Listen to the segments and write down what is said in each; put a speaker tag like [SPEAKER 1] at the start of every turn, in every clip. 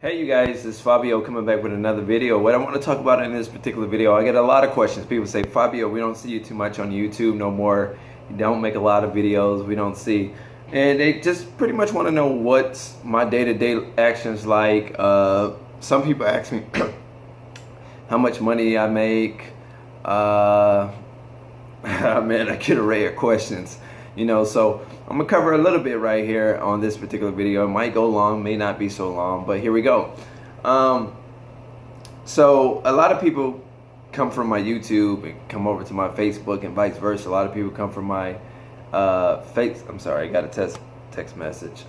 [SPEAKER 1] Hey you guys, it's Fabio coming back with another video. What I want to talk about in this particular video, I get a lot of questions. People say, Fabio, we don't see you too much on YouTube no more. You don't make a lot of videos. We don't see. And they just pretty much want to know what's my day-to-day actions like. Some people ask me how much money I make. Man, I get an array of questions. So I'm gonna cover a little bit right here on this particular video. It might go long, may not be so long, but here we go. So a lot of people come from my YouTube and come over to my Facebook and vice versa. A lot of people come from my I'm sorry, I got a text message.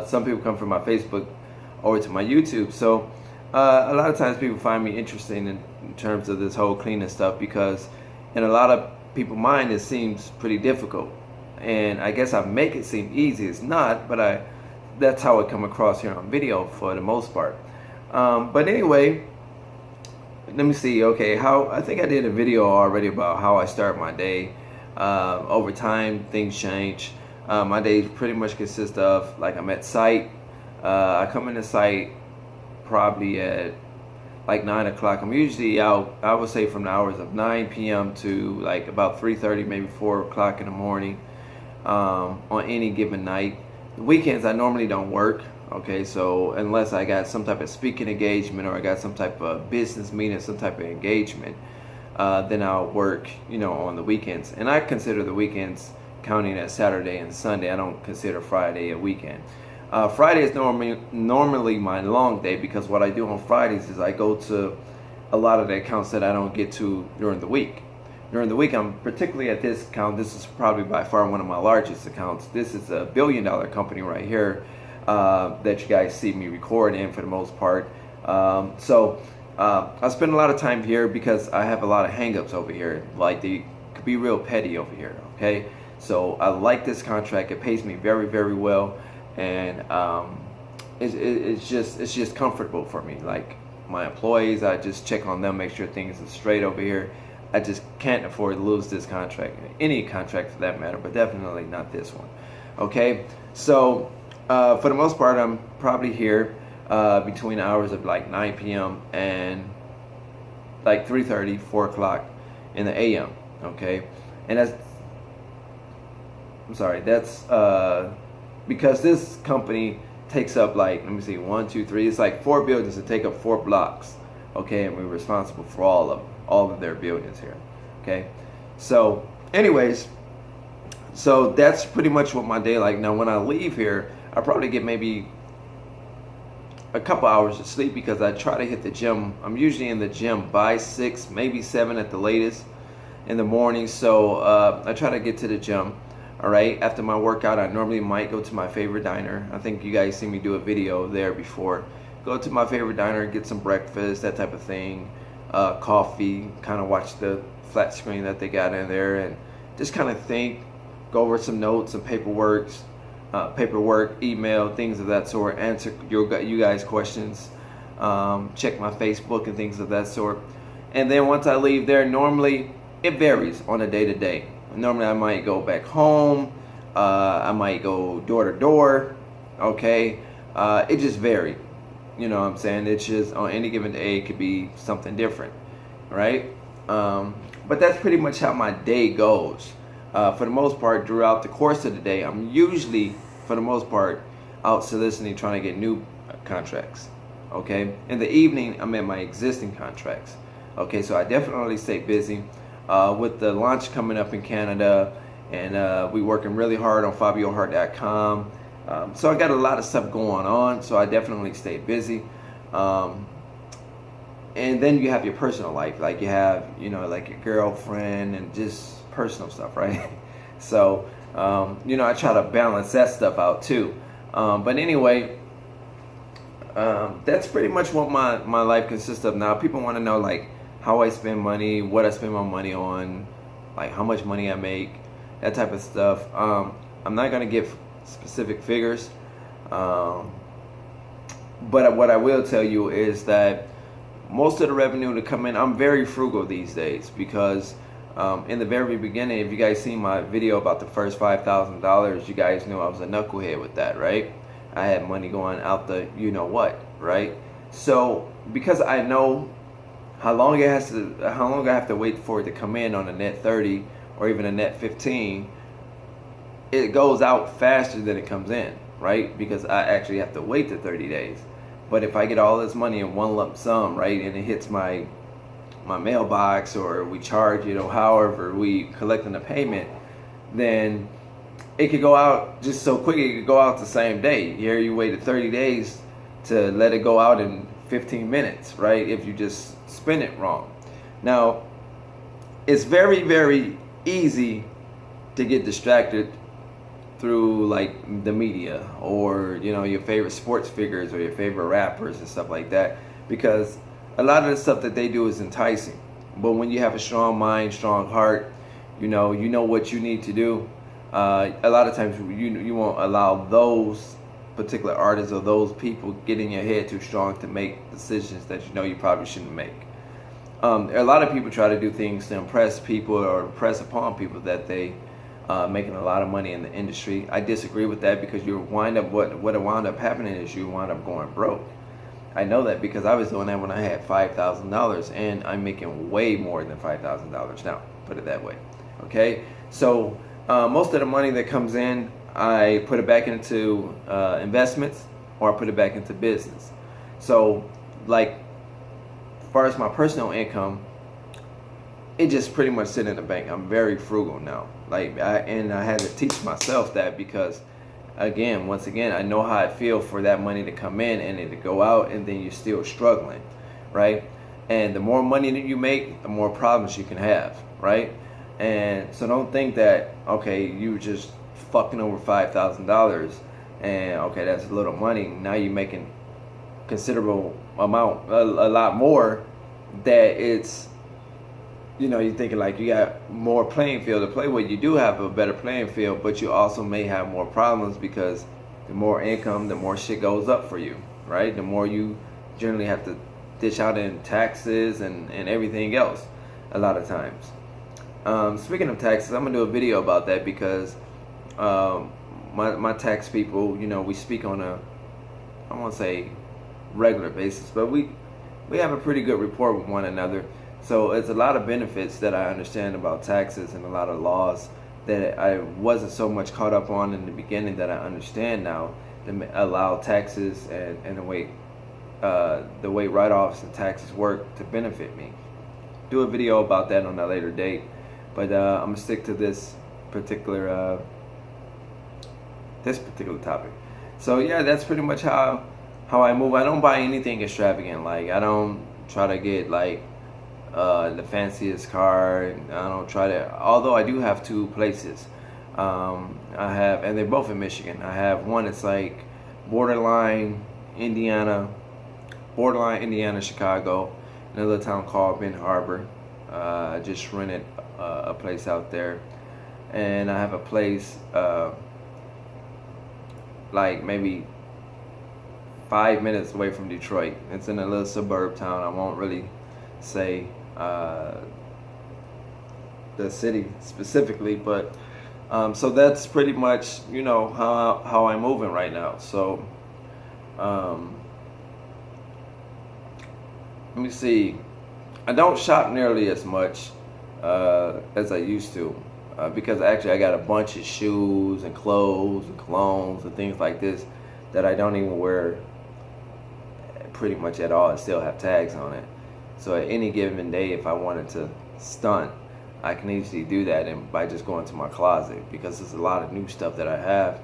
[SPEAKER 1] Some people come from my Facebook over to my YouTube. So a lot of times people find me interesting in terms of this whole cleaning stuff, because in a lot of people's mind it seems pretty difficult. And I guess I make it seem easy. It's not, but that's how it come across here on video for the most part. But anyway, let me see. Okay, I think I did a video already about how I start my day. Over time, things change. My days pretty much consist of, like, I'm at site. I come into site probably at like 9 o'clock. I'm usually out, I would say, from the hours of 9 p.m. to like about 3:30, maybe 4 o'clock in the morning. On any given night. The weekends I normally don't work, okay, so unless I got some type of speaking engagement or I got some type of business meeting, some type of engagement, then I'll work, on the weekends. And I consider the weekends counting as Saturday and Sunday. I don't consider Friday a weekend. Friday is normally my long day, because what I do on Fridays is I go to a lot of the accounts that I don't get to during the week. During the week, I'm particularly at this account. This is probably by far one of my largest accounts. This is a billion-dollar company right here that you guys see me record in for the most part. So I spend a lot of time here because I have a lot of hang-ups over here. Like, they could be real petty over here, okay? So I like this contract. It pays me very, very well. And it's just comfortable for me. Like, my employees, I just check on them, make sure things are straight over here. I just can't afford to lose this contract, any contract for that matter, but definitely not this one. Okay, so for the most part, I'm probably here between the hours of like 9 p.m. and like 3:30, 4 o'clock in the a.m. Okay, and that's because this company takes up, like, let me see, 1, 2, 3. It's like 4 buildings that take up 4 blocks. Okay, and we're responsible for all of their buildings here. Okay, so anyways, so that's pretty much what my day like. Now when I leave here, I probably get maybe a couple hours of sleep, because I try to hit the gym. I'm usually in the gym by 6, maybe 7 at the latest in the morning. So I try to get to the gym. All right, after my workout, I normally might go to my favorite diner. I think you guys seen me do a video there before. Go to my favorite diner, get some breakfast, that type of thing. Coffee, kind of watch the flat screen that they got in there, and just kind of think, go over some notes, some paperwork, email, things of that sort, answer you guys' questions, check my Facebook and things of that sort. And then once I leave there, normally it varies on a day-to-day. Normally I might go back home, I might go door to door, okay, it just varies. You know what I'm saying? It's just on any given day it could be something different, right? But that's pretty much how my day goes. For the most part, throughout the course of the day, I'm usually, for the most part, out soliciting, trying to get new contracts. Okay? In the evening, I'm at my existing contracts. Okay, so I definitely stay busy. With the launch coming up in Canada, and we working really hard on Fabiohart.com. So I got a lot of stuff going on, so I definitely stay busy. And then you have your personal life, like you have, like your girlfriend and just personal stuff, right? So, I try to balance that stuff out too. But anyway, that's pretty much what my life consists of. Now, people want to know, like, how I spend money, what I spend my money on, like how much money I make, that type of stuff. I'm not going to give specific figures, but what I will tell you is that most of the revenue to come in, I'm very frugal these days, because in the very beginning, if you guys seen my video about the first $5,000, you guys knew I was a knucklehead with that, right? I had money going out the you know what, right? So because I know how long I have to wait for it to come in on a net 30 or even a net 15, it goes out faster than it comes in, right? Because I actually have to wait the 30 days. But if I get all this money in one lump sum, right, and it hits my mailbox, or we charge, however we collecting the payment, then it could go out just so quick. It could go out the same day. Here you waited 30 days to let it go out in 15 minutes, right? If you just spin it wrong. Now, it's very, very easy to get distracted through like the media, or your favorite sports figures or your favorite rappers and stuff like that, because a lot of the stuff that they do is enticing. But when you have a strong mind, strong heart, you know what you need to do. A lot of times you won't allow those particular artists or those people get in your head too strong to make decisions that you probably shouldn't make. A lot of people try to do things to impress people or impress upon people that they making a lot of money in the industry. I disagree with that, because what wound up happening is you wind up going broke. I know that because I was doing that when I had $5,000, and I'm making way more than $5,000 now. Put it that way. Okay, so most of the money that comes in, I put it back into investments, or I put it back into business. So, like, as far as my personal income, it just pretty much sit in the bank. I'm very frugal now. I had to teach myself that, because once again, I know how I feel for that money to come in and it to go out, and then you're still struggling, right? And the more money that you make, the more problems you can have, right? And so don't think that, okay, you just fucking over $5,000, and okay, that's a little money. Now you're making considerable amount, a lot more, that it's, you're thinking like you got more playing field to play with. You do have a better playing field, but you also may have more problems, because the more income, the more shit goes up for you, right? The more you generally have to dish out in taxes and everything else a lot of times. Speaking of taxes, I'm going to do a video about that, because my tax people, we speak on I won't say regular basis, but we have a pretty good rapport with one another. So it's a lot of benefits that I understand about taxes, and a lot of laws that I wasn't so much caught up on in the beginning that I understand now, that allow taxes and the way write-offs and taxes work to benefit me. Do a video about that on a later date, but I'm gonna stick to this particular topic. So yeah, that's pretty much how I move. I don't buy anything extravagant. Like, I don't try to get like the fanciest car. I don't try to, although I do have two places. I have, and they're both in Michigan. I have one that's like borderline Indiana, Chicago, another town called Ben Harbor. I just rented a place out there, and I have a place like maybe 5 minutes away from Detroit. It's in a little suburb town. I won't really say the city specifically, but so that's pretty much how I'm moving right now. So let me see. I don't shop nearly as much as I used to, because actually I got a bunch of shoes and clothes and colognes and things like this that I don't even wear pretty much at all and still have tags on it. So at any given day, if I wanted to stunt, I can easily do that, and by just going to my closet, because there's a lot of new stuff that I have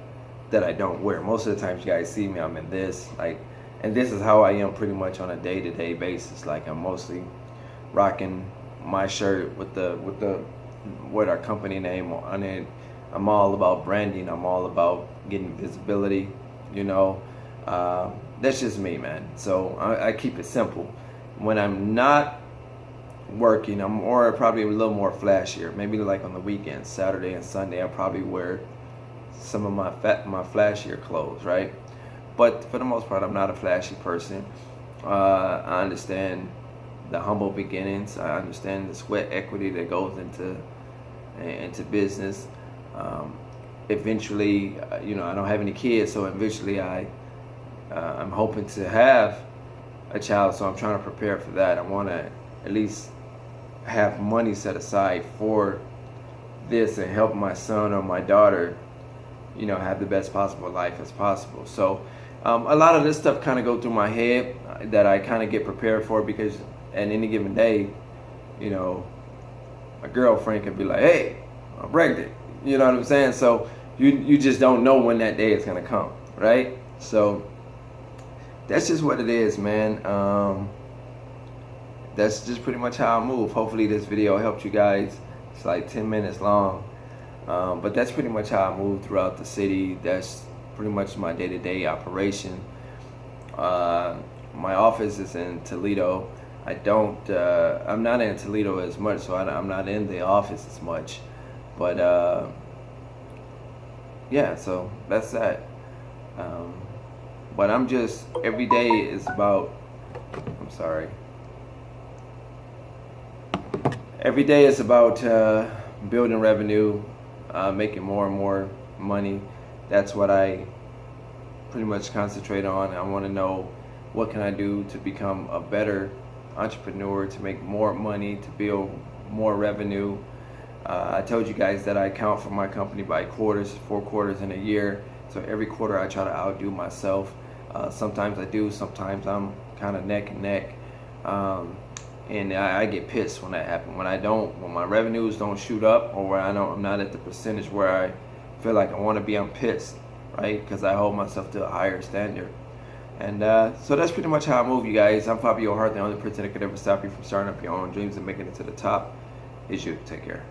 [SPEAKER 1] that I don't wear. Most of the times you guys see me, I'm in this, and this is how I am pretty much on a day-to-day basis. Like, I'm mostly rocking my shirt with our company name on it. I'm all about branding. I'm all about getting visibility. That's just me, man. So I keep it simple. When I'm not working, I'm probably a little more flashier. Maybe like on the weekends, Saturday and Sunday, I probably wear some of my flashier clothes, right? But for the most part, I'm not a flashy person. I understand the humble beginnings. I understand the sweat equity that goes into business. Eventually, I don't have any kids, so eventually I'm hoping to have a child, so I'm trying to prepare for that. I want to at least have money set aside for this and help my son or my daughter, you know, have the best possible life as possible. So a lot of this stuff kind of go through my head that I kind of get prepared for, because at any given day, you know, my girlfriend could be like, hey, I'm pregnant. You know what I'm saying? So you just don't know when that day is going to come, right? So that's just what it is, man. That's just pretty much how I move. Hopefully this video helped you guys. It's like 10 minutes long. But that's pretty much how I move throughout the city. That's pretty much my day-to-day operation. My office is in Toledo. I'm not in Toledo as much, so I'm not in the office as much. But yeah, so that's that. But I'm just, every day is about, I'm sorry. Every day is about building revenue, making more and more money. That's what I pretty much concentrate on. I want to know, what can I do to become a better entrepreneur, to make more money, to build more revenue. I told you guys that I count for my company by quarters, 4 quarters in a year. So every quarter I try to outdo myself. Sometimes I do, sometimes I'm kind of neck and neck. And I get pissed when that happens. When my revenues don't shoot up, or where I'm not at the percentage where I feel like I want to be, I'm pissed, right? Because I hold myself to a higher standard. And so that's pretty much how I move, you guys. I'm Fabiohart. The only person that could ever stop you from starting up your own dreams and making it to the top is you. Take care.